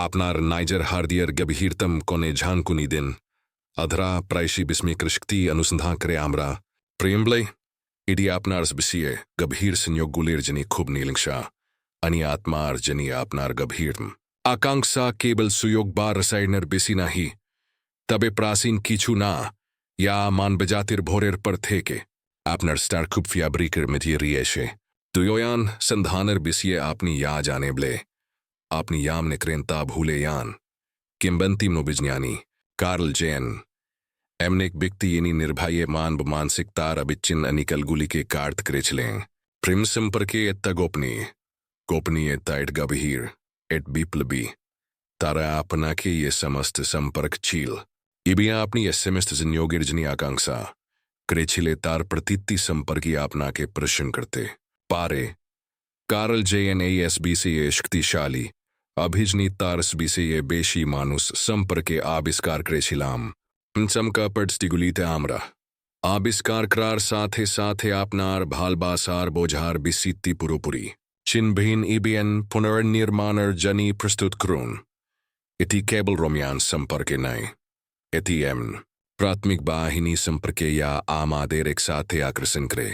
আপনার নাইজের হার্দিয়ার গভীরতম কোণে ঝাঁকুনি দিন। अधरा प्रायशी বিস্মিকৃষ্টি অনুসন্ধান করে আমরা প্রেমবলে এটি আপনার বিষয়ে গভীর সংযোগগুলির যিনি খুব নীলিংসা আনি আত্মার যিনি আপনার গভীর আকাঙ্ক্ষা কেবল সুযোগ বা রসায়নের বেশি নাহি তবে প্রাচীন কিছু না ইয়া মানবজাতির ভোরের পর থেকে আপনার স্টার খুব ফিয়াব্রিকের মেটিয়ে এসে দুয়োয়ান সন্ধানের বিষয়ে আপনি ইয়া জানে বলে আপনি याम निक्रेंता भूले यान किंबंतिम विज्ञानी कार्ल जैन एमनेक व्यक्ति इनी निर्भय मानसिकतार अबिच्चिन्न अनिकल गुली के कार्त क्रेचलें प्रेम संपर्के एत्ता गोपनीय एत्ता एट गभीर एट बिप्लबी तारा अपना के ये समस्त संपर्क चील इबिया अपनी एसएमएस संयोगिर जनी आकांक्षा क्रेचिले तार प्रतीति संपर्की अपना के प्रश्न करते पारे कार्ल जेएन एसबीसी शक्तिशाली अभिजनी तारस बीसे ये बेशी मानुस संपर्के आविष्कार क्रेशिलाम चमका पड़स्टिगुलीते आमरा आविष्कार क्रार साथे आपनार भालबासार बोझार बिसित्ती पुरोपुरी चिन्भिन इबियन पुनर्निर्माणर जनी प्रस्तुत करून इति केबल रोमियान संपर्के नय इति एमन प्राथमिक बाहिनी संपर्के या आमादेर एक साथे आकर्षण करे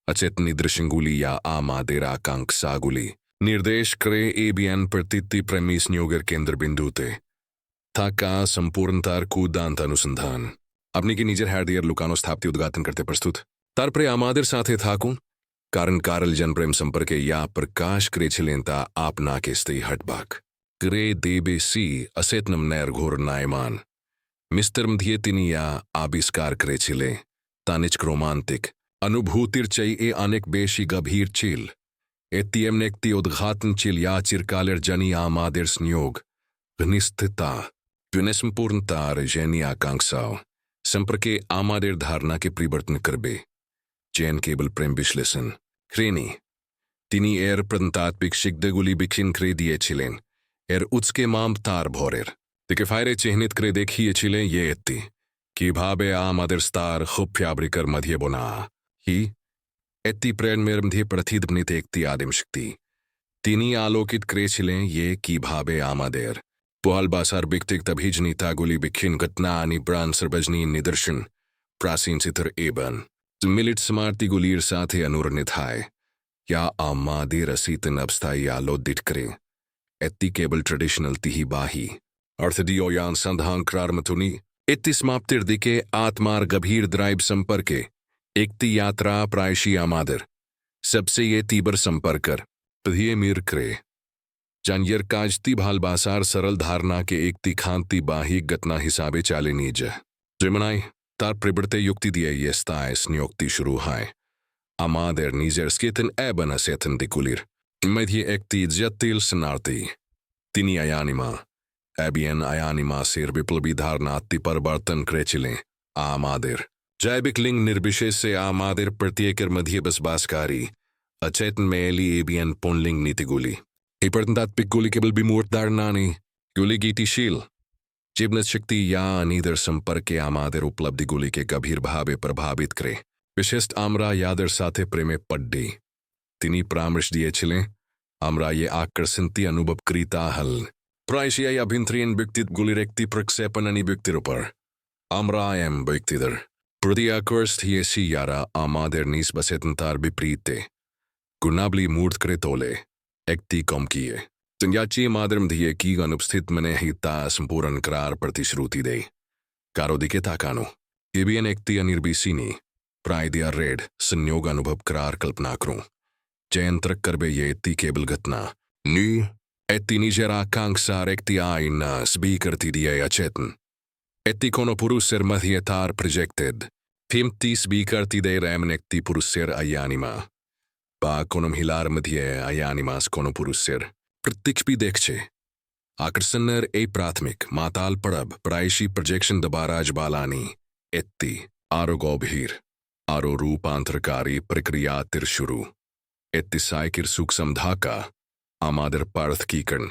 अचेतनी दृश्यंगुली या आमादेर आकांक्षागुली निर्देश करे एबियन प्रतीति प्रेमी संयोगर केंद्र बिंदुते था का संपूर्णतार कूदांत अनुसंधान अपनी की निजर हार्दियर लुकानो स्थाप्ति उद्घाटन करते प्रस्तुत तार प्रे आमादेर साथे थाकू कारण कारल जन प्रेम संपर्के या प्रकाश क्रेचिलेंता आपना के स्ते हटबाक करे देबेसी असेतनम नैर घोर नायमान मिस्टर मध्येतिनी या आविष्कार क्रेचिले तानिच रोमांतिक अनुभूतिर चई अनेक बेशी गभीर चिल एतियमनेक्ति उद्घाटन चिल या चिरकालर जनी आमादेर संयोग घनिष्ठता पुनःसंपूर्णतार जैनी आकांक्षाओं संपर्के आमादेर धारणा के परिवर्तन करबे जैन केबल प्रेम विश्लेषण क्रेनी तिनी एर प्रंतात्मिक शिग्दगुली बिखिन क्रे दिए छिलेन एर उचके माम तार भोरेर दिके फायरे चिह्नित करे देखिए छिले ये एत्ती कि भाबे आमादेर स्तार खुब फ्याब्रिकर मध्य बोना ही एत्ती प्रेम मेर मध्य प्रतिध्वनित एकती आदिम शक्ति तिनी आलोकित करे छिलें ये की भाबे आमादेर पुहाल बासार बिकतिक तभीजनी तागुली बिखिन घटना आनी ब्रान सर्वजनी निदर्शन प्राचीन सितर एबन मिलिट समारती गुलीर साथे अनुरणित हाय या आमादेर असीतन अबस्थाई आलोदित करे एत्ती केबल ट्रेडिशनल तिही बाही अर्थदियो यान संधान क्रार मतुनी इत्ती समाप्तिर दिके आत्मार गभीर द्राइब संपर्के एकती यात्रा प्रायशी आमादर सबसे ये तीबर संपर्कर पधिये मीर करे जानयर काजती भालबासार सरल धारणा के एकती खांती बाही गतना हिसाबे चाले नीज जिमनाई तार प्रबड़ते युक्ति दिए ये स्तायस नियोक्ति शुरू हाय आमादर नीजर स्केतन एबन असेतन दिकुलिर मध्य एकती जत्तिल सनार्ती तिनी अयानिमा एबियन अयानिमा सिर विप्लवी धारणा अति परिवर्तन क्रेचिले आमादर जैविक लिंग निर्विशेष से आमादेर प्रत्येकर मध्य बसबासकारी अचेतन मेली एबियन पुनलिंग नीतिगुली हिपर्तनतात्मिक गुली केवल विमूर्त धारणानी गुली गीतिशील जीवनत शक्ति या अनीदर संपर्क के आमादेर उपलब्धि गुली के गभीर भावे प्रभावित करे विशिष्ट आमरा यादर साथे प्रेमे पड्डी तिनी परामर्श दिए छिले आमरा ये आकर्षणती अनुभव क्रीता हल प्रायशीय अभिंत्रियन व्यक्तित गुली रेक्ति प्रक्षेपण अनि व्यक्तिर ऊपर आमरा एम व्यक्तिदर प्रतिआकर्षित ये सी यारा आमादेर नीस बसेतनतार विपरीते गुनाबली मूर्त करे तोले एकती कम किए संयाची मादरम दिए की अनुपस्थित मने हिता संपूर्ण करार प्रतिश्रुति दे कारो दिके ताकानो एबियन एकती अनिर्बिसीनी प्रायदिया रेड संयोग अनुभव करार कल्पना करूं जयंत्र करबे ये एत्ती केबल घटना नी एत्ती निजर आकांक्षा रेक्ति आइन स्बी करती दिए अचेतन एत्ती कोनो पुरुषेर मध्य तार प्रोजेक्टेड फिम्ती स्बी करती दे रैमन एकती पुरुषेर अयानिमा बा कोनम हिलार मध्य अयानिमास कोनो पुरुषेर प्रत्यक्ष भी देखछे आकर्षणर ए प्राथमिक माताल पड़ब प्रायशी प्रोजेक्शन दबाराज बालानी एत्ती आरो गौभीर आरो रूपांतरकारी प्रक्रिया तिर शुरू एत्ती साइकिर सूक्ष्म धाका आमादर पार्थ कीकरण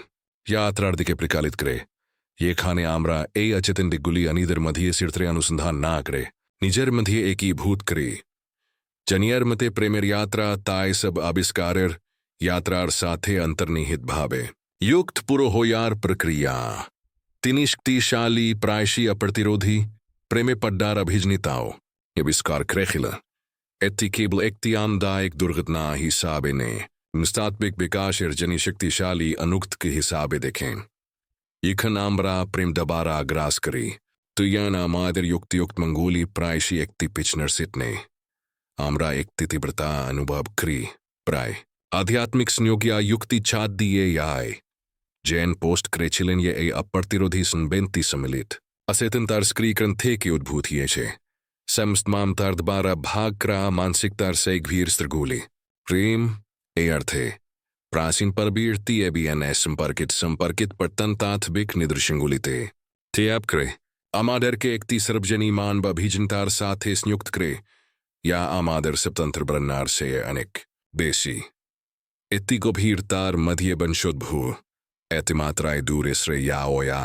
यात्रा दिके प्रकालित करे ये खाने आमरा ए अचेतन दिगुली अनीदर मध्य सिरतरे अनुसंधान ना करे निजर मध्य एकीभूत करे जनियर मते प्रेमेर यात्रा ताय सब आविष्कारेर यात्रार साथे अंतर्निहित भावे युक्त पुरोहोयार प्रक्रिया তিনি শক্তিশালী প্রায়শই অপ্রতিরোধী প্রেমে পড্ডার অভিজনিতাও আবিষ্কার করেছিলেন এটি কেবল একটি আনন্দদায়ক দুর্ঘটনা হিসাবে নেই মস্তিষ্ক বিকাশের জন্য শক্তিশালী অনুক্ত হিসাবে দেখেন এখন আমরা প্রেম দবারা গ্রাস করি তুইয়ান আমাদের যুক্তিযুক্ত মঙ্গলি প্রায়শই একটি পিছনের সিট নেই আমরা একটি তীব্রতা অনুভব করি প্রায় আধ্যাত্মিক সংযোগিয়া যুক্তি ছাদ দিয়ে যায় जैन पोस्ट करेছিলেন ये এই অপ্রতিরোধী संबंधी सम्मिलित अचेतनतार स्क्रीकरण थे के उद्भूत ये छे समस्त मामतार द्वारा भाग करा मानसिकतार से गंभीर स्त्रगुली प्रेम ए अर्थे प्राचीन परबीरती एबीएनएस संपर्कित प्रतंतात्विक निदर्शंगुलिते थे आप करे आमादर के एकती सर्वजनी मान बभिजनतार साथे संयुक्त करे या आमादर स्वतंत्र ब्रन्नार से अनेक बेसी इतनी गंभीरतार मध्य बंशोद्भू एतिमात्राय दूर इसरे या ओया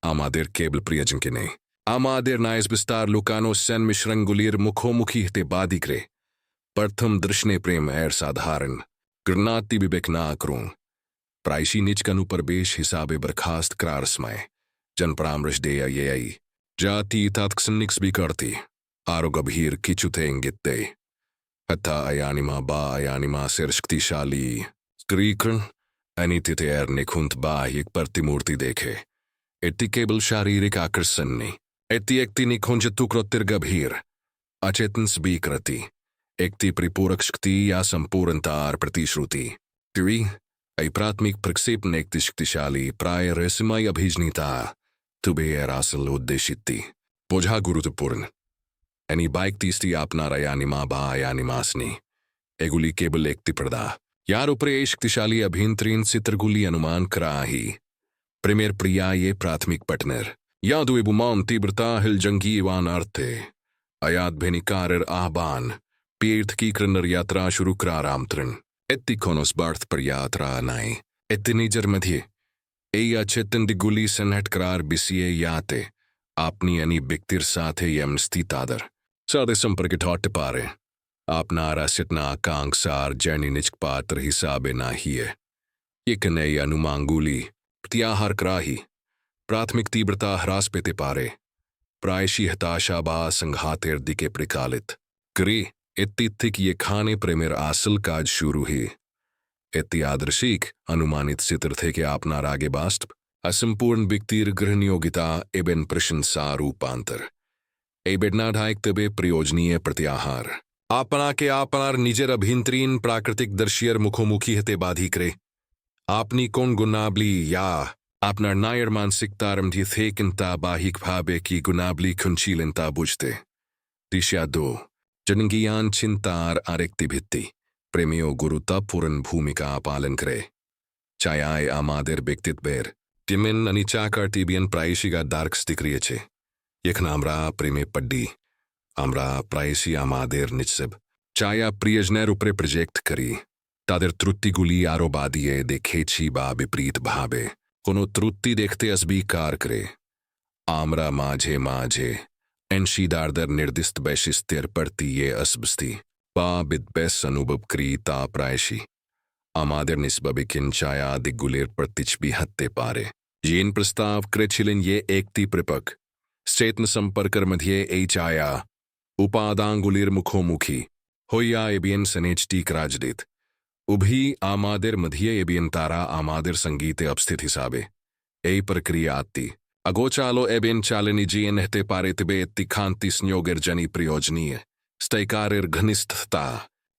आमादेर केबल प्रियजन के नहीं आमादेर नाइस विस्तार लुकानो सेन मिश्रंगुलीर मुखोमुखी हते बादिक्रे प्रथम दृश्ने प्रेम एर साधारण गृणाति विवेक ना करूं प्रायशी निज कनु परबेश हिसाबे बर्खास्त करार समय जन परामर्श दे ये आई जाति तात्सनिक्स भी करती आरो गंभीर किचुते इंगिते हथा अयानिमा बा अयानिमा सिर शक्तिशाली स्त्रीकरण अनितितेर निखुंत बाहिक प्रतिमूर्ति देखे एति केवल शारीरिक आकर्षण नहीं एति एकति निखुंज तुक्रोत्तिर गंभीर अचेतन स्वीकृति एकति परिपूरक शक्ति या संपूर्णतार प्रतिश्रुति तिवी ऐ प्राथमिक प्रक्षेपण एकति शक्तिशाली प्राय रहस्यमय अभिजनिता तुबे रासल उद्देशिति बोझा गुरुत्वपूर्ण एनी बाइक तीसरी आपना रयानिमा बा अयानिमासनी एगुली केवल एकति प्रदा यार ऊपर शक्तिशाली अभिंतरीन चित्रगुली अनुमान करा ही प्रेमेर प्रिया ये प्राथमिक पटनर यादु बुमान तीव्रता हिल जंगी वान अर्थे अयाद भेनिकार आह्वान तीर्थ की क्रनर यात्रा शुरू करार आमंत्रण एत्ति कोनोस बार्थ पर यात्रा नाई एत्ति निजर मध्य ए अचेतन दिगुली सनहट करार बिसिये याते आपनी यानी बिक्तिर साथे यम स्थितादर सादे संपर्क ठाट पारे आपना रासितना आकांक्षार जैनी निज पात्र हिसाबे ना ही है ये कने अनुमांगुली प्रत्याहार कराही प्राथमिक तीव्रता ह्रास पेते पारे प्रायशी हताशा बा संघातेर दिके प्रकालित करी इत्तिक ये खाने प्रेमेर आसल काज शुरू ही इत्ति आदर्शिक अनुमानित चित्र थे के आपना रागे बास्तव असंपूर्ण व्यक्तिर ग्रहणयोगिता एबेन प्रशंसा रूपांतर एबेडना ढायक तबे प्रयोजनीय प्रत्याहार आपना के आपनार निजर अभिंतरीन प्राकृतिक दर्शियर मुखोमुखी हते बाधी करे आपनी कौन गुनाबली या आपनार नायर मानसिकतार मध्य थेकिनता बाहिक भावे की गुनाबली खुंचीलनता बुझते दिशा दो जनगियान चिंतार आरेक्ति भित्ति प्रेमियों गुरुतापूर्ण भूमिका पालन करे चायाय आमादेर व्यक्तित्व बेर टिमिन अनिचा कार्टिबियन प्रायशिगा दार्क स्तिक्रिय छे यखन आमरा प्रेमे पड्डी आमरा प्रायशी आमादेर निश्चब चाया प्रियजनेर उपरे प्रोजेक्ट करी तादेर त्रुटिगुली आरोबादिये देखेची बा विपरीत भावे कोनो त्रुटि देखते अस्वीकार करे आमरा माझे माझे एनशीदारदर निर्दिष्ट वैशिष्ट्यर प्रति ये असबस्ती बा विद्वेष अनुभव करी ता प्रायशी आमादेर निस्बबिकिन चाया दिगुलेर प्रतिच भी हत्ते पारे येन प्रस्ताव करेचिलिन ये एकति प्रपक चेतन संपर्कर मध्य ए चाया उपादांगुलिर मुखोमुखी होया एबियन सनेचटी कराजदित उभी आमादेर मध्य एबियन तारा आमादेर संगीते अपस्थित हिसाबे ए प्रक्रिया आती अगोचालो एबियन चालनी जीन हते पारे तिबे तिखांति संयोगर जनी प्रयोजनीय स्तैकारेर घनिष्ठता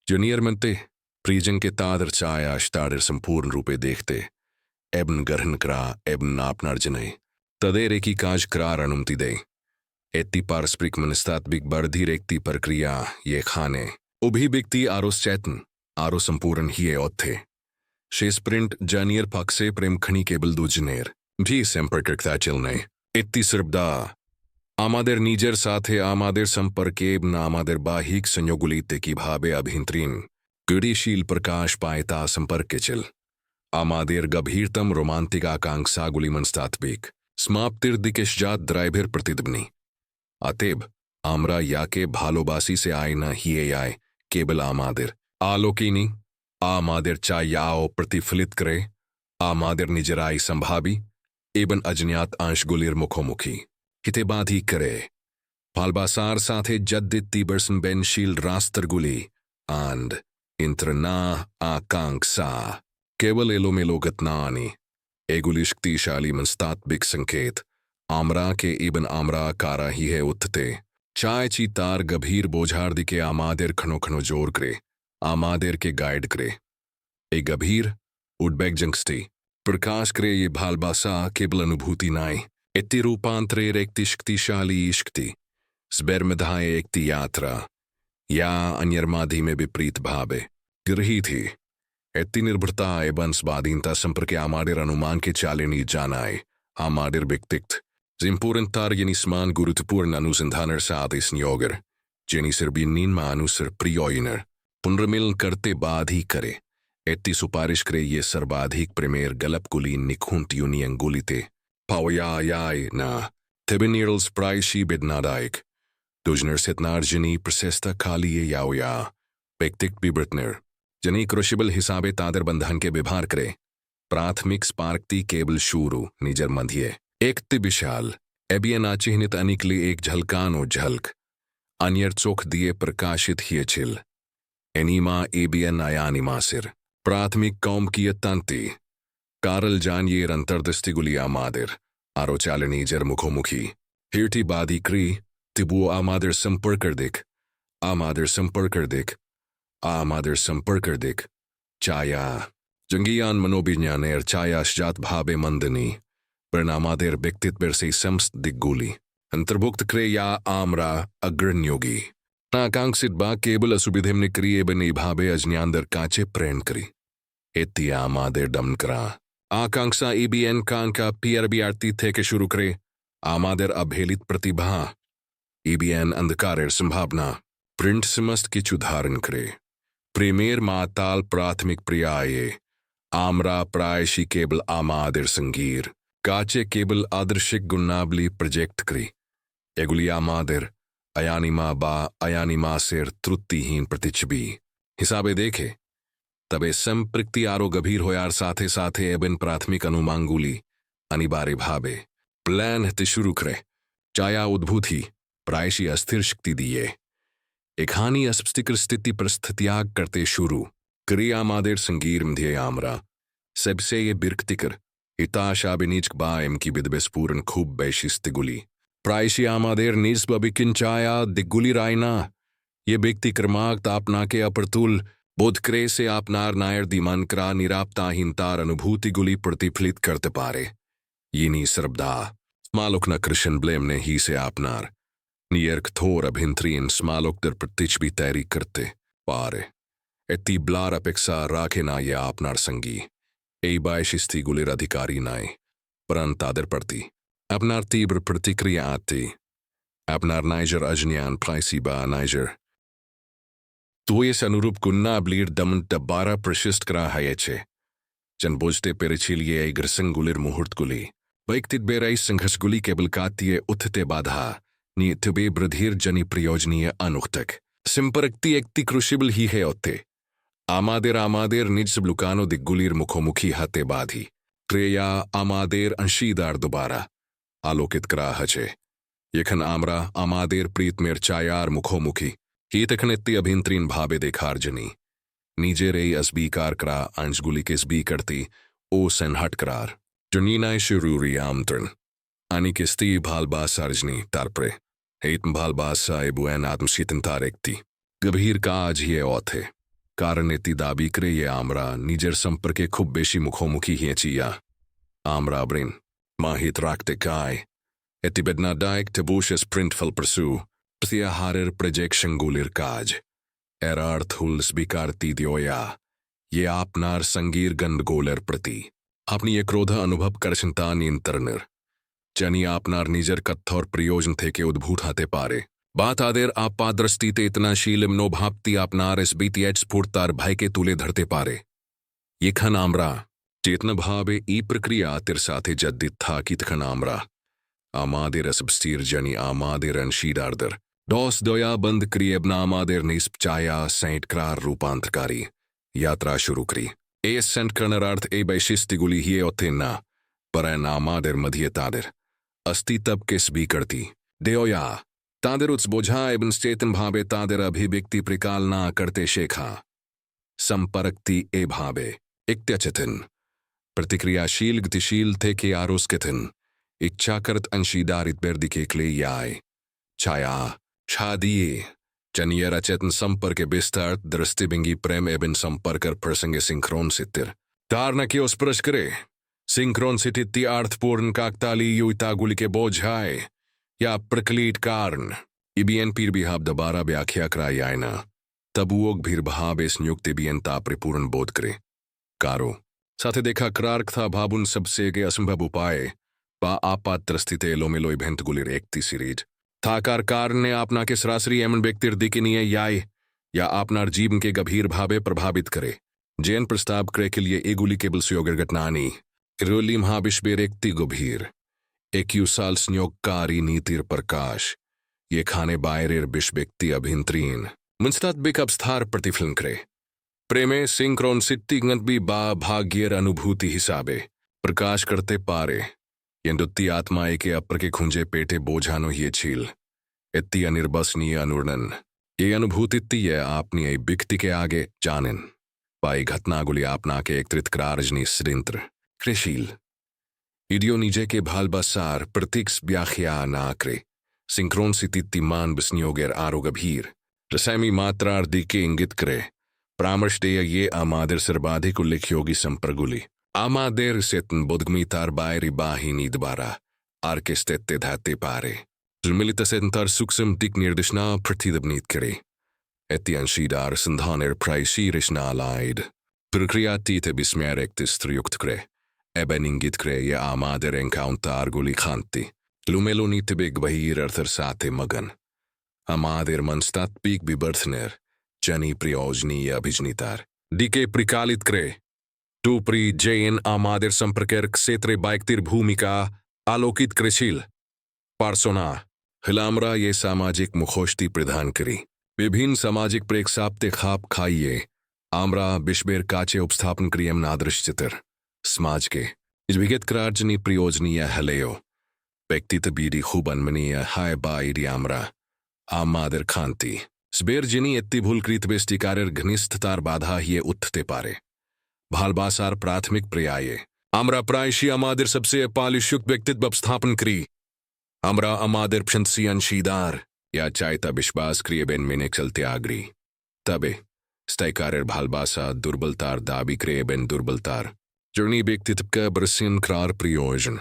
जूनियर मनते प्रिजन के तादर चाया अष्टाडर संपूर्ण रूपे देखते एबन ग्रहण करा एबन आपनार जने तदेरे की काज करार अनुमति दे एत्ती पारस्परिक मनस्तात्विक बढ़धी रेखती प्रक्रिया ये खाने उभी व्यक्ति आरो चैतन आरो संपूर्ण ही औथे शेस्प्रिंट जानियर पक्षे प्रेम खनी केबल दूजनेर भी संपर्कता चलने इत्ती सर्वदा आमादेर नीजर साथे आमादेर संपर्केब न आमादेर बाहिक संयोगुलिते की भावे अभिंतरीन गतिशील प्रकाश पायता संपर्क के चल आमादेर गंभीरतम रोमांटिक आकांक्षा गुली मनस्तात्विक समाप्तिर दिकेशजात द्राइभेर प्रतिध्वनि अतेब आमरा याके भालोबासी से आय न हिए आय केवल आमादेर आलोकिनी आमादेर चायाओ प्रतिफलित करे આમાદેર નિજરાઈ સંભાવી એબન અજ્ઞાત આંશગુલીર મુખોમુખી હિતેબાધી કરે પાલબાસાર સાથે જદ્દિત્તી બર્સનબેન શીલ રાસ્તરગુલી આંદ ઇન્ત્રના આકાંક્ષા કેવલ એલોમેલોગતનાની એગુલી શક્તિશાલી મનસ્તાત્બિક સંકેત आमरा के इबन आमरा कारा ही है उत्ते चाय ची तार गभीर बोझार दिके आमादेर खनो खनो जोर करे आमादेर के गाइड करे ए गभीर उडबैग जंगस्टी प्रकाश करे ये भालबासा केवल अनुभूति नाई इत्ती रूपांतरे रेक्ति शक्तिशाली इश्कती स्बेरमधाए एकती यात्रा या अन्यर्माधी में विपरीत भावे गिरही थी इत्ती निर्भरता एवं स्वाधीनता संपर्क आमादेर अनुमान के चालेनी जानाए आमादेर व्यक्तित्व Zimpurentar jenisman gurutupuren अनुसंधानर साथ संयोगर जेनिसर बिन्नीन मानुसर प्रियोइनर पुनर्मिलन करते बाद ही करे एत्ती सुपारिश करे ये सर्वाधिक प्रेमेर गलप गुली निखुंत यूनी अंगुलिते पावयाय ना तेबिनिरल्स प्रायशी bednadaik dujner setnar jeni प्रशस्ता खाली ये यावया व्यक्तिक बिब्रतनर जनी क्रुशिबल हिसाबे तादर बंधन के व्यवहार करे प्राथमिक स्पार्कती केबल शुरू निजर मध्य एक विशाल एबियन आचिह्नित अनिकली एक झलकानो झलक अन्यर चोख दिए प्रकाशित हिए छिल एनीमा एबियन आयानिमा सिर प्राथमिक कौम की तांति कारल जानियर अंतर्दस्तिगुली आमादिर आरोचालनी जर मुखोमुखी हिरटी बादी क्री तिबुओ आमादिर संपर्क कर दिक आमादिर संपर्क कर दिक आमादिर संपर्क कर दिक चाया जंगियान मनोविज्ञानेर चाया जात भावे मंदनी परिणामादेर व्यक्तित्व से समस्त दिग्गुली अंतर्भुक्त क्रे या आमरा अग्रण्योगी आकांक्षित बा केवल असुविधेमने क्रिये बने भावे अज्ञानदर काचे प्रेण करी एत्ती आमादेर दमन करा आकांक्षा ईबीएन कान का पीआरबी आरती थे के शुरू करे आमादेर अभेलित प्रतिभा ईबीएन अंधकारेर संभावना प्रिंट समस्त की उदाहरण करे प्रेमेर माताल प्राथमिक प्रियाये आमरा प्रायशी केवल आमादेर संगीर काचे केबल आदर्शिक गुन्नाबली प्रोजेक्ट करी एगुली आमादिर अयानिमा सेर त्रुटिहीन प्रतिच्छबी हिसाबे देखे तबे संप्रक्ति आरो गभीर होयार साथे साथे एबन प्राथमिक अनुमांगुली अनिवार्य भावे प्लान हते शुरू करे चाया उद्भूति प्रायशी अस्थिर शक्ति दिए एक हानि अस्पष्टिकर स्थिति परिस्थित्याग करते शुरू क्रिया मादेर संगीर मध्य आमरा सबसे ये बिरक्तिकर इताशाबिनीच बायम की बिदबेस्पूरन खूब बैशिस्तिगुली प्रायशी आमादेर निस्बबिकिंचाया दिग्गुली रायना ये व्यक्ति क्रमाक तापना के अप्रतुल बोधक्रे से आपनार नायर दिमान करा निरापताहीनतार अनुभूति गुली प्रतिफलित करते पारे यिनी सर्वदा स्मालोक न कृष्ण ब्लेम ने ही से आपनार नियर्क थोर अभिंत्रीन स्मालोक दर प्रतिच भी तैरी करते पारे एत्ती ब्लार अपेक्षा राखे ना ये आपनार संगी ए बायशिस्ती गुलेर अधिकारी नाय परंतादर प्रति अपनार तीव्र प्रतिक्रिया आती अपनार नाइजर अजन्यान प्राइसीबा नाइजर तो ये अनुरूप गुन्ना ब्लीर दमन दबारा प्रशिष्ट करा है जन बोझते पेरिचिलिए ग्रसंग गुलिर मुहूर्त गुली वैक्तित बेराई संघर्ष गुली केबल कातिये उठते बाधा नियतबे ब्रधीर जनी प्रयोजनीय अनुक्तक संपर्कती एकती क्रुशिबल ही है ओते आमादेर निज सबलुकानो दिग्गुलीर मुखोमुखी हते बाधी क्रेया आमादेर अंशीदार दोबारा आलोकित करा हचे यखन आमरा आमादेर प्रीत मेर चायार मुखोमुखी ही तखन इत्ती अभिंत्रीन भावे देखार जनी नीजे रे अस्बीकार करा अंशगुली के स्बी करती ओ सनहट करार जुनीनाय शुरूरी आमंत्रण आनी किस्ती भालबास सार्जनी तारप्रे हेतम भालबास एबुएन आत्मशीतन तारेक्ती गभीर का आज ही औथे कारण इति दाबी करे ये आमरा निजर संपर्के खूब बेशी मुखोमुखी ही चिया आमरा ब्रिन माहित राखते काय इति बेदनादायक तबूशस प्रिंटफल परसू प्रतिहारर प्रोजेक्शन गुलिर काज एरार्थ हुल्स बिकारती दियोया ये आपनार संगीर गंदगोलर प्रति अपनी ये क्रोध अनुभव कर चिंता नियंत्रणर जनी आपनार निजर कथौर प्रयोजन थे के उद्भूत हाते पारे बात आदेर आपा दृष्टि ते इतना शीलम नो भापती आपनार इस बीतीएच स्फूर्तार भय के तुले धरते पारे ये खन आमरा चेतन भावे ई प्रक्रिया तिर साथे जद्दित था कि तखन आमरा आमादेर असबस्तीर जनी आमादेर अंशीदारदर डॉस दोया बंद क्रियबना आमादेर निस्प चाया सैंट क्रार रूपांतरकारी यात्रा शुरू करी E sentkerneraarth e bijsistiguli hieotenna, paranaamader madhietader. Asti tab kes भी करती देओया तादर उत्सबोझा एवं चेतन भावे तादर अभिव्यक्ति प्रकालना करते शेखा संपर्कति ए भावे इक्त्यचेतन प्रतिक्रियाशील गतिशील थे के आरोस्कथन इच्छाकरत अंशीदारित बेर्दी के क्ले याय छाया छादिये चनियर अचेतन संपर्क विस्तार दृष्टिबिंगी प्रेम एवं संपर्कर प्रसंगे सिंक्रोन सितिर तारना की उस प्रश करे सिंक्रोन सिटित्ति अर्थपूर्ण काकताली युतागुली के बोझाए या प्रकलीट कारण इबियन पीर बिहाब दोबारा व्याख्या कराई ना तबुओक भीर भाव इस नियुक्ति बियन तापरिपूर्ण बोध करे कारो साथे देखा करार्क था भाबुन सबसे के असंभव उपाय पा आपात्र स्थिते लोमेलोई भेंत गुलिर एकती सीरीज थाकार कारण ने आपना के सरासरी एमन व्यक्तिर दिकिनीय याय या आपनार जीवन के गंभीर भावे प्रभावित करे जैन प्रस्ताव करे के लिए एगुली केबल सुयोगर घटनानी रोली महाविश्वेर एकती गंभीर एक साल संयोगकारी नीतिर प्रकाश ये खाने बायरेर बिश व्यक्ति अभिंत्रीन मुंस्तात बिक अवस्थार प्रतिफलन करे प्रेमे सिंक्रोन सिट्टी गंतबी बा भाग्यर अनुभूति हिसाबे प्रकाश करते पारे यंदुत्ती आत्माए के अपर के खुंजे पेटे बोझानो ये छील इत्ती अनिर्बसनीय अनुर्णन ये अनुभूति ये आपनी ए बिकती के आगे जानन पाई घटनागुली आपना के एक त्रितक्रारजनी सृंत्र कृशील इडियो नीजे के भाल बसार प्रतीक्ष व्याख्या नाक्रे सिंक्रोन सितिमान बसनियोगेर आरो गंभीर रसैमी मात्रार्दी के इंगित करे परामर्श दे ये आमादेर सर्वाधिक उल्लेख योगी संप्रगुली आमादेर सेतन बुद्गमी तार बायरी बाहिनी द्वारा आर्केस्टेते धाते पारे जुमिलित सेंतर सूक्ष्म दिक निर्देशना प्रतिदबनीत करे एतियंशीदार संधानेर प्रायशी रिश्ना लाइड प्रक्रियातीत बिस्मेर एकतिस्त्रयुक्त करे एबन इंगित करे ये आमादेर एनकाउंटर गुली खांती लुमेलोनी तिबिग बहीर अर्थर साथे मगन आमादेर मनस्तात्पिक बिबर्थनेर जनी प्रयोजनीय अभिजनीतार डीके प्रिकालित करे टू प्री जैन आमादेर संपर्केर क्षेत्रे बायक्तिर भूमिका आलोकित कृशील पार्सोना हिलामरा ये सामाजिक मुखोष्टी प्रदान करी विभिन्न सामाजिक प्रेक्षाप्ते खाप खाइए आमरा बिश्बेर काचे उपस्थापन क्रियम नादृश चित्र समाज के विगत करार्जनी प्रयोजनीय हलेयो व्यक्ति तबीरी खूब अनमनीय हाय बाईरी आमरा आमादेर खांती स्बेर जिनी एत्ती भूलकृत बेस्टिकारेर घनिष्ठतार बाधा हिये उत्थते पारे भालबासार प्राथमिक प्रयाये आमरा प्रायशी आमादेर सबसे पालिशुक्त व्यक्तित्व उपस्थापन करी आमरा आमादेर प्रशंसी अंशीदार या चायता विश्वास क्रिय बेन मेने चलते आगरी तबे स्टाइकारेर भालबासा दुर्बलतार दाबी क्रिय बेन दुर्बलतार जर्नी व्यक्तित्व का बरसिन क्रार प्रयोजन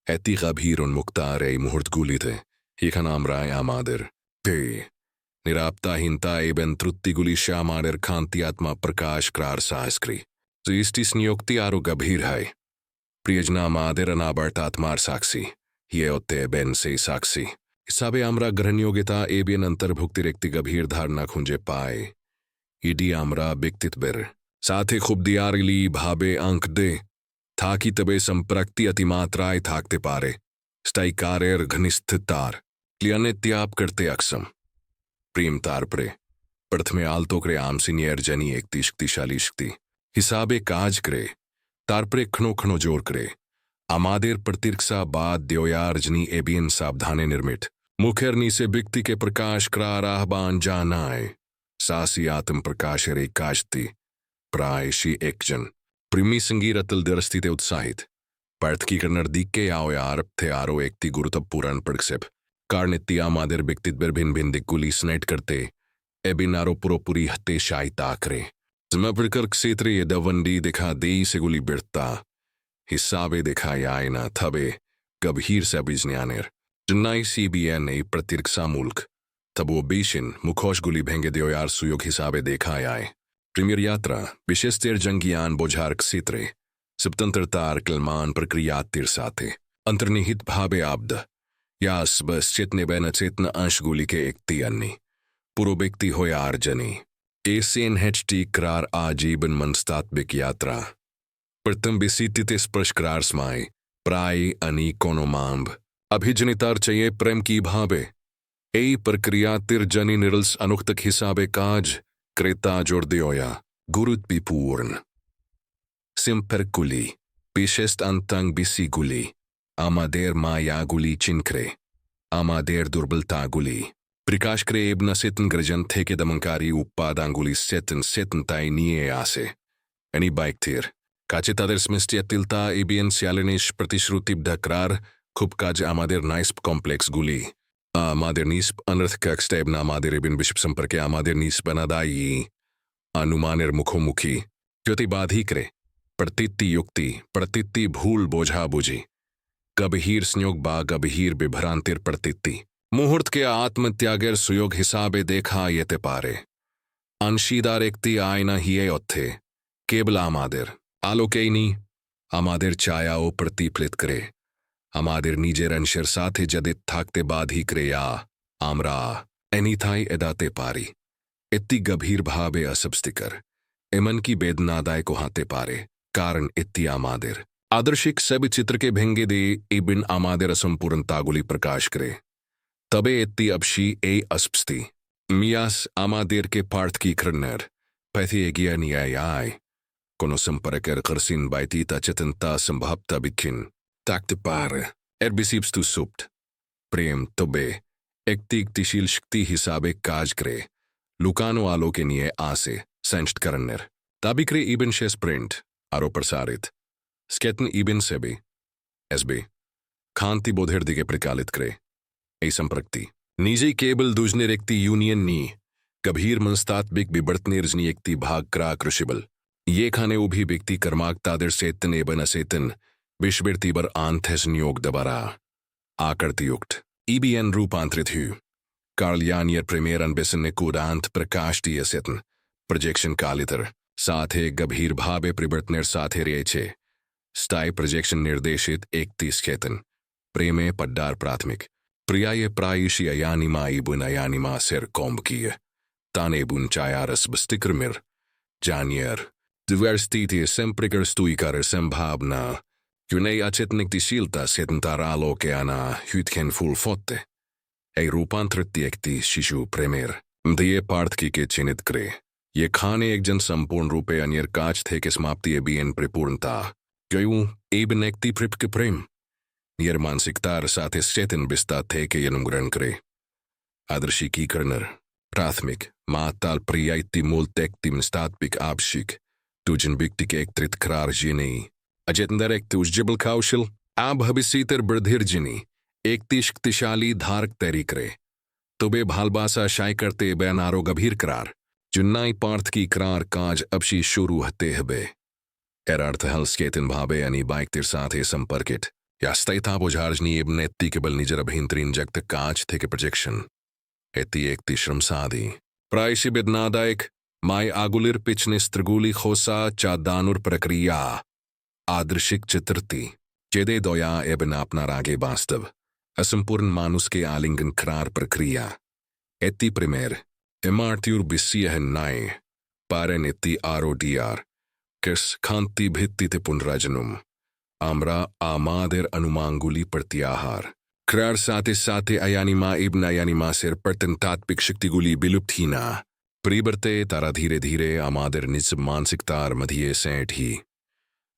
ऐती गंभीर उन्मुक्तार ए मुहूर्त गुली थे ये का नाम राय आमादेर ते निरापताहीनता एवं त्रुत्ति गुली श्यामाडेर खांति आत्मा प्रकाश क्रार साहस्क्री जो इष्टिस नियुक्ति आरो गंभीर है प्रियजना मादेर अनाबर्त आत्मार साक्षी ये ओते बेन से साक्षी हिसाबे आमरा ग्रहण योग्यता एबियन अंतर्भुक्ति रेक्ति गंभीर धारणा खुंजे पाए इडी आमरा व्यक्तित्वर साथे खूब दियारिली भाबे अंक दे थाकी तबे संप्रक्ति अतिमात्राय थाकते पारे स्टाइकारेर घनिष्ठतार क्लियाने त्याप करते अक्षम प्रेम तार प्रे प्रथमे आलतो करे आम सीनियर जनी एक शक्तिशाली शक्ति हिसाबे काज करे तार प्रे खनो खनो जोर करे आमादेर प्रतिरक्षा बाद द्योयार जनी एबियन सावधाने निर्मित मुखेरनी से व्यक्ति के प्रकाश क्रार आहबान जानाए सासी आत्म प्रकाश रे काजती प्रायशी एक जन प्रिमी संगीरतल दरस्तिते उत्साहित पर्थ की करनर दिक्के आओ यार थे आरो एकती गुरुतब पुराण पड़सेप कार्नित्ती आमादेर व्यक्तित्वर भिन्न भिन्न दिक्कुली स्नेट करते एबिन आरो पुरोपुरी हते शाई ताकरे जमपड़कर क्षेत्र ये दवंडी दिखा देई से गुली बिरता हिसाबे दिखा यायना थबे गंभीर से अभिज्ञानेर जन्नाई CBN ए प्रतिरक्षा मुल्क तबो बेशिन मुखोश गुली भेंगे देओ यार सुयोग हिसाबे देखा आए प्रीमियर यात्रा विशेषतेर जंगियान बोझार क्षेत्रे स्वतंत्रतार कलमान प्रक्रिया तिरसाते अंतर्निहित भावे आब्द यास बस चेतने बैन चेतना अंश गुली के एकती अन्नी पुरो व्यक्ति हो यार जनी ACNHT करार आजीवन मनस्तात्विक यात्रा प्रथम बिसीतिते स्पर्श करार स्माय प्राय अनी कोनोमांब अभिजनितार चाहिए प्रेम की भावे ए प्रक्रिया तिर जनी निरल्स अनुक्तक हिसाबे काज क्रेता जोड़ दियोया गुरुत्व पूर्ण Simperkuli, Bishest antang bisiguli, Amader mayaguli chinkre, Amader durbeltaguli. Prikash kre ibn sitten grajan teke damankari uppadanguli sitten tai nie ase. Any bike tier. Kachitader smistietilta ibn sialenish pratishrutib dakrar, kubkaj amader nisp complex guli. Amader nisp anarth kakstebna amader ibn bishop samparke amader nisp anadayi. अनुमानेर मुखोमुखी ज्योति बाधिक्रे प्रतित्ति युक्ति प्रतित्ति भूल बोझा बुझी गभीर संयोग बा गभीर बिभ्रांतिर प्रतित्ति मुहूर्त के आत्मत्यागेर सुयोग हिसाबे देखा येते पारे अंशीदार एकती आयना हिये ओत्थे केवल आमादेर आलोकेनी आमादेर छायाओ प्रतिफलित करे आमादेर नीजेर अंशर साथे जदित थाकते बाधिक्रे या आमरा एनीथाई एदाते पारी इत्ती गभीर भावे असब्स्तिकर एमन की बेदनादाय को हाथे पारे कारण इत्ती आमादेर आदर्शिक सब चित्र के भेंगे दे इबिन आमादेर असंपूर्ण तागुली प्रकाश करे तबे इत्ती अबशी ए अस्पस्ति मियास आमादेर के पार्थ की krner पैथी एगिया नियाय कोनो संपर्कर करसिन बाइतीता चेतनता संभावता बिखिन ताकते पार एरबिसिप्स्तु सुप्त प्रेम तबे एकतिशील शक्ति हिसाबे काज करे लुकानो आलोके निये आसे सेंस्ट करन्नर ताबिक्रे इबिन शेस प्रिंट आरो प्रसारित स्केतन इबिन सेबे एसबे खांति बोधेर दिगे प्रकालित करे ए संप्रक्ति नीजे केबल दुजने रेक्ति यूनियन नी गभीर मनस्तात्विक बिबर्तनेर्जनी एकती भाग क्रा कृषिबल ये खाने उभी व्यक्ति कर्माक तादर सेतन एबन असेतन विश्वृति बर आंथेस नियोग दबारा आकर्ति युक्त ईबीएन रूपांतरित who Carl Janier premieran bessen kodant prakashtiye setn projection kaliter साथे गभीर भावे परिवर्तनेर साथे रेचे स्टाई प्रोजेक्शन निर्देशित 31 खेतन प्रेमे पड्डार प्राथमिक प्रियाये प्रायिशी अयानिमा इबुन अयानिमा सेर कोम्बकीय ताने बुन चायारस बस्तिक्रमिर जानियर diversity sempriker stuikar संभावना युने अचेतनिकतिशीलता सेतनतारालो के आना hytken full fotte ए रूपांतरित एकती शिशु प्रेमेर दिए पार्थ की के चिन्हित करे ये खाने एक जन संपूर्ण रूपे अन्यर काच थे के समाप्ति एबीएन परिपूर्णता क्यों एबन एकती प्रिप के प्रेम नियर मानसिकतार साथे चेतन बिस्ता थे के अनुग्रहण करे आदर्शी की करनर प्राथमिक माताल प्रिया इत्ती मूल तेक्ति मिस्तात्विक आबशिक तुझन बिक्ति के एक त्रित खरार जिनी अजेतंदर एक तुझजिबल कौशल आब हबिसीतर बर्धिर जिनी एक शक्तिशाली धारक तैरी करे तुबे भालबासा शाय करते बैनारो गभीर करार जुन्नाई पार्थ की करार काज अबशी शुरू हते हबे एरार्थ हल्सकेतन भावे अनि बाइक तिर साथे संपर्कित या स्थिता बोझार्जनी एबन एत्ती केबल निजर अभिंतरीन जगत काज थे के प्रोजेक्शन एत्ती एकती श्रमसादी प्रायशी बेदनादायक माय आगुलिर पिछने स्त्रगुली खोसा चादानुर प्रक्रिया आदर्शिक चित्रती चेदे दोया एबन अपना रागे वास्तव असंपूर्ण मानुस के आलिंगन करार प्रक्रिया एत्ती प्रिमेर एमार्त्यूर बिस्सियह नाय पारेन एत्ती आरोडीआर किस खांति भित्ति ते पुनराजनुम आमरा आमादेर अनुमांगुली प्रत्याहार करार साथे साथे अयानिमा इब्न अयानिमा सेर पर्तन तात्विक शक्तिगुली बिलुप्तीना परिवर्ते तारा धीरे धीरे आमादेर निज मानसिकतार मधिये सेठ ही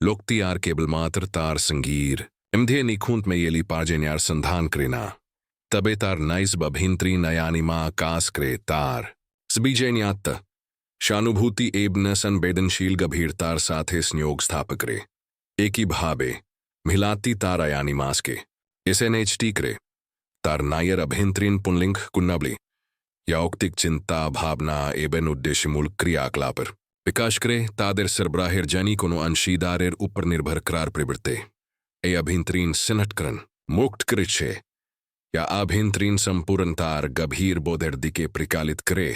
लोकती आर केबल मात्र तार संगीर इमधे निखूंत में येली पार्जेन्यार संधान करेना तबे तार नाइस बभिंत्री नयानिमा आकाश करे तार स्बीजेन्यात शानुभूति एबन संवेदनशील गभीरतार साथे संयोग स्थापक करे एकी भावे मिलाती तार अयानिमास के एसएनएचटी करे तार नायर अभिंत्रीन पुनलिंग कुन्नबली यौक्तिक चिंता भावना एबन उद्देश्यमूल क्रियाकलापर विकास करे तादेर सरबराहेर जनी कोनो अंशीदारेर ऊपर निर्भर करार प्रवृत्ते ए अभिंतरीन सिनटकरन मुक्त कृच्छे या अभिंतरीन संपूर्णतार गभीर बोधेर दिके प्रकालित करे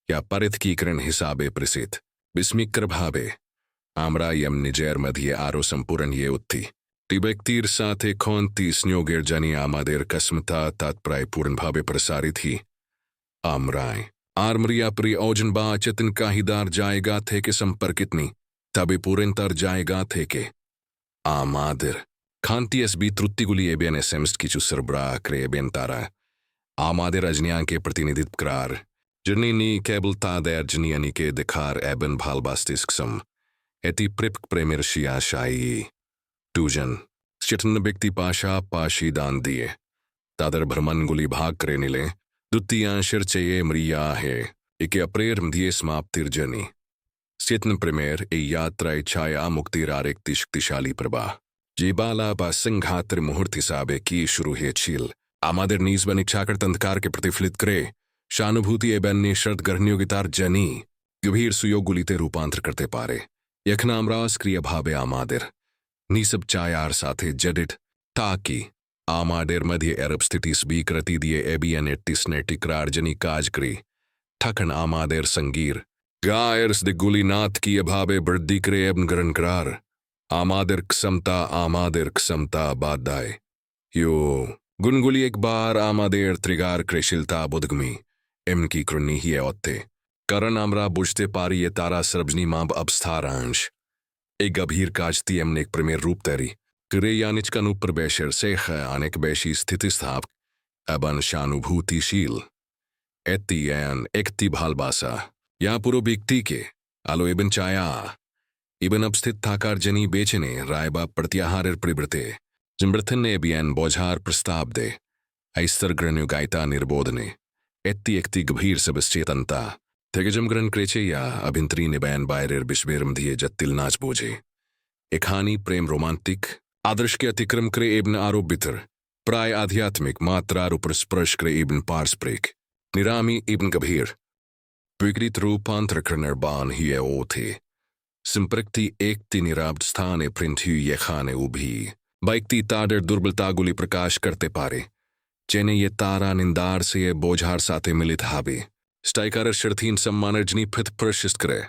या परितकीकरण हिसाबे प्रसिद्ध विस्मिकर भावे आमरा यम निजेर मध्य आरो संपूर्ण ये उत्थी टिबेक्तीर साथे खोंती स्न्योगेर जनी आमादेर कस्मता तात्पर्य पूर्ण भावे प्रसारित ही आमराय आर्मरिया प्री ओजन बा चेतन काहिदार जाएगा थे के संपर्कितनी तभी पूर्णतर जाएगा थे के आमादेर खांती एसबी त्रुत्तिगुली एबेन एसएमस्ट की चुसरब्रा क्रे एबेन तारा आमादेर अजनियां के प्रतिनिधित्व करार जर्नी नी केबल तादेर जनियानी के दिखार एबन भालबास्तिस्कसम eti prip premirshia shai. Tujan. Chetan Bhikti Pasha Pashi Dan diye. Tadar Brahmanguli Bhag Krenile. Duttiyanshir Cheye Mriya he. Ike Aprer Mdiye Smaptir Jani. Chetan Premier e Yatra Chaya Mukti Rarik Tishktishali Prabha. Jibala ba Singhatri Muhurt hisabe ki shuru he chil. Amader नीज बन इच्छाकर तंधकार के प्रतिफलित करे शानुभूति एबन ने शर्त गर्हनियों guitar जनी गंभीर सुयोग गुलिते रूपांतर करते पारे यखनामरास क्रिया भावे आमादेर नीसब चायार साथे जडिट ताकि आमादेर मध्य अरब स्थिति स्वीकृति दिए एबियन एट्टिस ने टिकरार जनी काज करी ठखन आमादेर संगीर गायर्स दे गुलीनाथ की अभावे वृद्धि करे एबन गरन करार आमादेर क्षमता बादाय यो गुनगुली एक बार आमादेर त्रिगार क्रेशिलता बुधगमी एम की कृणी ही औत्ते करण आमरा बुझते पारी ये तारा सरबजनी माब अबस्थारांश एक गंभीर काजती एम ने एक प्रेमेर रूप तैरी करे यानिच का नुपर बेशर से अनेक बेशी स्थिति स्थाप अबन शानुभूतिशील एत्ती एन एकती भालबासा या पुरो बिकती के आलो इबन चाया इबन अब स्थित थाकार जनी बेचने रायबा प्रत्याहार प्रिवृते जिम्बर्थन ने बियन बोझार प्रस्ताव दे ऐस्तर ग्रहण्यो गायता निर्बोधने एत्ती एकती गंभीर सबश्चेतनता तेगजमग्रन क्रेचे या अभिंतरी ने बयान बायरेर बिश्वेरम दिए जत्तिल नाच बोझे एखानी प्रेम रोमांटिक आदर्श के अतिक्रम करे एबन आरोपितर प्राय आध्यात्मिक मात्रा रूपर स्पर्श करे एबन पारस्परिक निरामी एबन गंभीर विकृत रूपांतर निर्बान ही ओ थे संप्रक्ति एकती निराब्द स्थाने प्रिंट हुई ये खाने उभी बाइकती ताडर दुर्बलता गुली प्रकाश करते पारे चेने ये तारा निंदार से ये बोझार साथे मिलित हाबे स्टाइकार शर्थीन सम्मानर्जनी फित प्रशिष्ट करे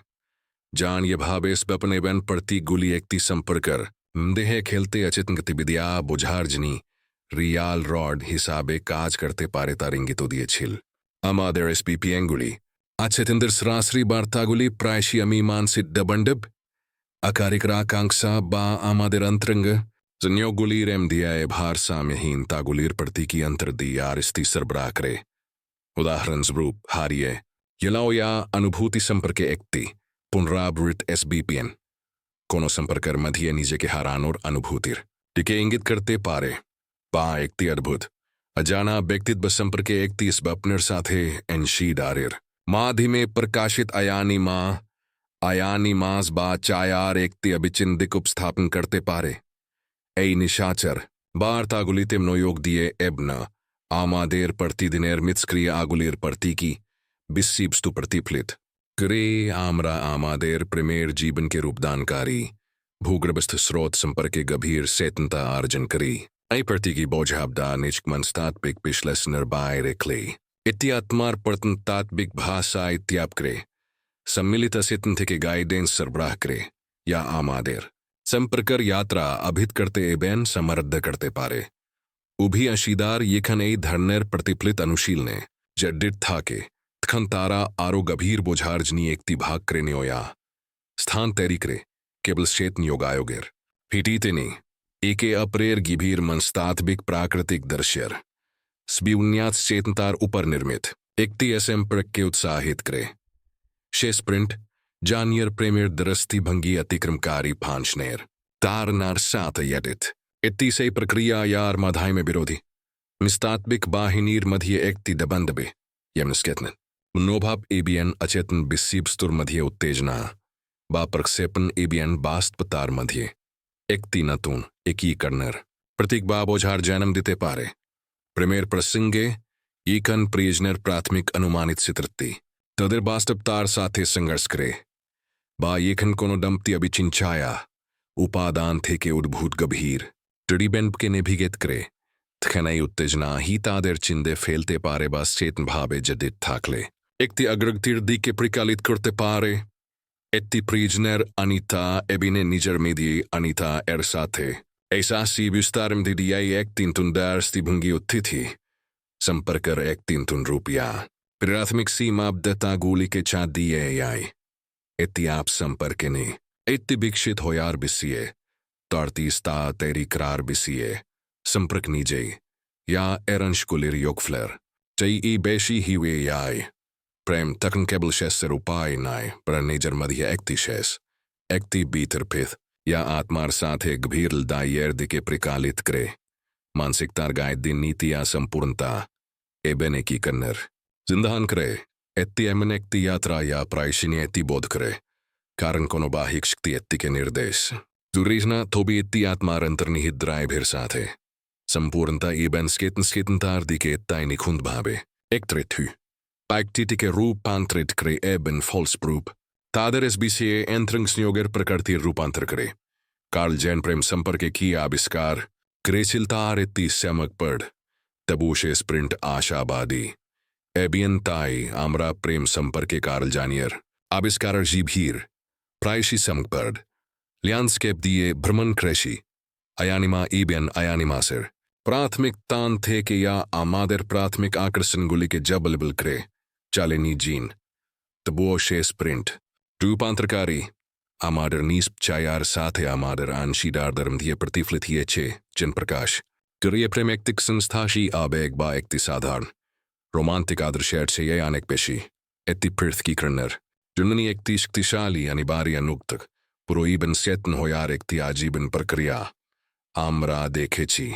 जान ये भावे इस बपने बन पड़ती गुली एकती संपर्कर देहे खेलते अचित गतिविधिया बोझार्जनी रियाल रॉड हिसाबे काज करते पारे तारिंगी तो दिए छिल अमादेर एसपीपी एंगुली अचितिंदर सरासरी वार्तागुली प्रायशी अमीमान सिद्ध बंडब अकारिकरा कांक्षा बा अमादेर अंतरंग जन्यो गुलीर एम दिया भार साम्यहीन तागुलीर प्रति की अंतर दी आरिस्ती सरबराह करे उदाहरण स्वरूप हारिये यलाओ या अनुभूति संपर्क एकती पुनरावृत एसबीपीएन कोनो संपर्कर मध्य निजे के हारान और अनुभूतिर टिके इंगित करते पारे बा एकती अद्भुत अजाना व्यक्तित्व बसंपर्क एकती इस बपनर साथे एनशी डारिर माधि में प्रकाशित आयानी मास बा चायार एकती अभिचिंदिक उपस्थापन करते पारे ऐ निशाचर बार्ता गुलिते मनोयोग दिए एबना आमादेर प्रतिदिनेर मित्स्क्रिय आगुलीर प्रति की बिस्सीबस्तु प्रतिफलित करे आमरा आमादेर प्रेमेर जीवन के रूपदानकारी भूगर्भस्थ स्रोत संपर्क गंभीर चेतनता अर्जन करी ऐ प्रति की बोझाबदा निचक मनस्तात्विक पिछलस निर्बाय रेखले इत्यात्मार पर्तन तात्विक भाषा इत्याप करे सम्मिलित असितन थे के गाइडेंस सरबराह करे या आमादेर संपर्कर यात्रा अभित करते एबेन समर्द करते पारे उभी अशीदार येखने धरनेर प्रतिफलित अनुशील ने जड्डित था के तखन तारा आरो गंभीर बोझार्जनी एकती भाग करे न्योया स्थान तैरी करे केवल चेतन योगायोगेर फिटीते ने एके अप्रेर गिभीर मनस्तात्विक प्राकृतिक दर्श्यर स्ब्यून्यात चेतनतार ऊपर निर्मित एकती असंपर्क के उत्साहित करे शेष प्रिंट जानियर प्रेमेर दरस्ती भंगी अतिक्रमकारी फांशनेर तार नार साथ यदित इतनी से प्रक्रिया यार माधाई में विरोधी निस्तात्विक बाहिनीर मध्य एकती दबंदबे यमनस्केतन मनोभाव एबियन अचेतन बिस्सीबस्तुर मध्य उत्तेजना बा प्रक्षेपण एबियन बास्तपतार मध्य एकती नतून एकी कर्नर प्रतीक बा बोझार जन्म देते पारे प्रेमेर प्रसंगे ईकन प्रियजनर प्राथमिक अनुमानित चित्रती तदर बास्तपतार साथे संघर्ष करे बा येखन कोनो दंपति अभिचिंचाया उपादान थे के उद्भूत गंभीर टिड़ीबेंप के नेभिगेत करे तखनई उत्तेजना ही तादेर चिंदे फैलते पारे बास चेतन भावे जदित थाकले एकती अग्रगतिर दी के प्रिकालित करते पारे एत्ती प्रिजनर अनिता एबिने निजर मेदी अनिता एर साथे ऐसा सी विस्तारम दिदिया एक तीन तुन दारस्ती भंगी उत्थिति संपर्कर एक तीन तुन रुपया प्राथमिक सीमा दत्ता गोली के चा दिए याई इत्ती आप संपर्क ने इत्ती विकसित हो यार बिसिए तौरती स्ता तेरी करार बिसिए संपर्क नीजे या एरंश कुलिर योगफ्लर चई ई बेशी हिवे याई प्रेम तकन केबल शेस से रुपाई नाय पर नेजर मध्य एकती शेस Ekti biterpith या आत्मार साथे गंभीर दायर दिके प्रकालित करे मानसिकतार गाय दिन नीतिया संपूर्णता एबेने की कन्नर जिंदहान करे एत्ती एमन एकती यात्रा या प्रायशिनी एत्ती बोध करे कारण कोनो बाहिक शक्ति एत्ती के निर्देश दुरीजना थोबी एत्ती आत्मार अंतर्निहित द्राय भेर साथे संपूर्णता एबेन स्केतनतार दिके एत्ताई निखुंद भावे एक त्रिथु पाइक्टिटी के रूपांतरित करे एबेन फॉल्स प्रूप तादर SBCA एंत्रंग्सन्योगर प्रकृति रूपांतर करे कार्ल जैन प्रेम संपर्क की आविष्कार क्रेचिलतार एत्ती सैमक पढ़ तबूशे स्प्रिंट आशाबादी एबियन ताई आमरा प्रेम संपर्क कार्ल जानियर आविष्कार जीभीर प्रायशी समक पढ़ ल्यान्स्केप दिए भ्रमण क्रेशी अयानिमा ईबियन अयानिमासर प्राथमिक तान थे के या आमादर प्राथमिक आकर्षण गुली के जबलबल करे चालेनी जीन तबूशे स्प्रिंट रूपांतरकारी आमादर नीस चायार साथे आमादर आंशीदार धर्मधीय प्रतिफलित ये चे जिन प्रकाश करिए प्रेमेक्तिक संस्थाशी आबेग बा एकति साधारण रोमांटिक आदर्शेट से ये आनेक पेशी एत्ति पृथ की करनर जुननी एकति शक्तिशाली अनिवार्य अनुक्तक पुरोईबन सेतन होयार एकति आजीवन प्रक्रिया आमरा देखेची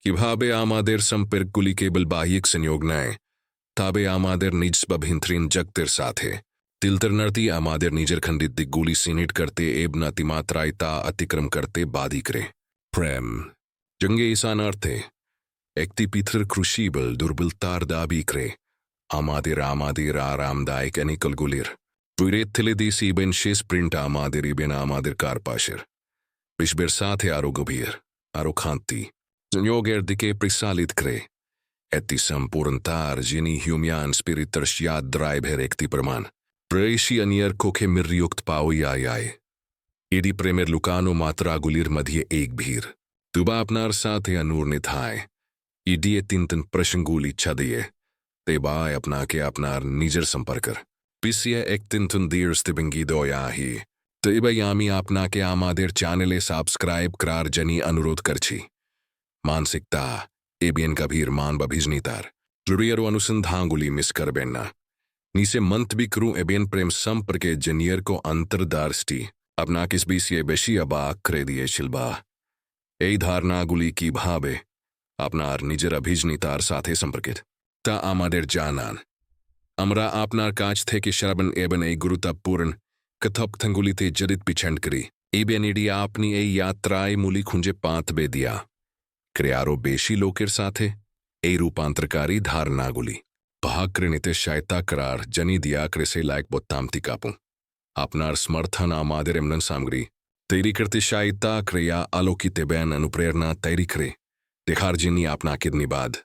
कि भाबे आमादेर संपर्क गुली केबल बाह्यिक संयोगनाएं ताबे आमादेर निज बभिंत्रीन जगतेर साथे तिलतर नरती आमादेर निजर खंडित दिग्गुली सीनिट करते एब नातिमात्रायता अतिक्रम करते बादी करे प्रेम जंगे ईसान अर्थे एकति पिथर क्रुशीबल दुर्बलतार दाबी करे आमादेर आरामदायक अनिकल गुलिर तुरेत थिले देसी बेन शेष प्रिंट आमादेर इबेन आमादेर कारपाशर बिशबेर साथे आरो गभीर आरो खांती संयोगेर दिके प्रसालित करे एत्ति संपूर्णतार जिनी ह्यूमियान स्पिरिटर्शियाद द्राइब है एकति प्रमाण प्रेशी अनियर कोखे मिर्युक्त पाओ आय इडी प्रेमेर लुकानो मात्रा गुलिर मध्य एक भीर तुबा अपनार साथे अनूर निथाय इडिये तिंतन प्रशंगुली छदिये ते बाय अपना के अपनार निजर संपर्कर पिसिये एक तिंतन दीर स्तिबिंगी दोया ही तेबा यामी अपना के आमादेर चैनले सब्सक्राइब करार जनी अनुरोध करछी मानसिकता एबियन कभीर मान बभिजनीतार जुरियर अनुसंधांगुली मिस कर बेन्ना नीसे मंत भी करूं एबियन प्रेम संपर्क के जनियर को अंतरदारस्टी अपना किस बीसीए बेशी अबा करे दिए शिल्बा ए धारणा गुली की भावे अपनार निजर अभिजनीतार साथे संपर्कित ता आमादेर जानान अमरा अपनार काच थे कि शरबन एबन ए गुरुतापूर्ण कथप थंगुली ते जरित पिछंड करी एबियन इडिया अपनी ए यात्राए मूली खुंजे पांत बे दिया क्रियारो बेशी लोकेर साथे ए रूपांतरकारी धारणा गुली पहाकृणिते शायता करार जनी दिया कृसे लायक बोत्तामती कापू अपनार समर्थन आमादेर एमनन सामग्री तेरी करते शायता क्रिया आलोकिते बैन अनुप्रेरणा तैरी करे दिखार जिनी अपना किदनी बाद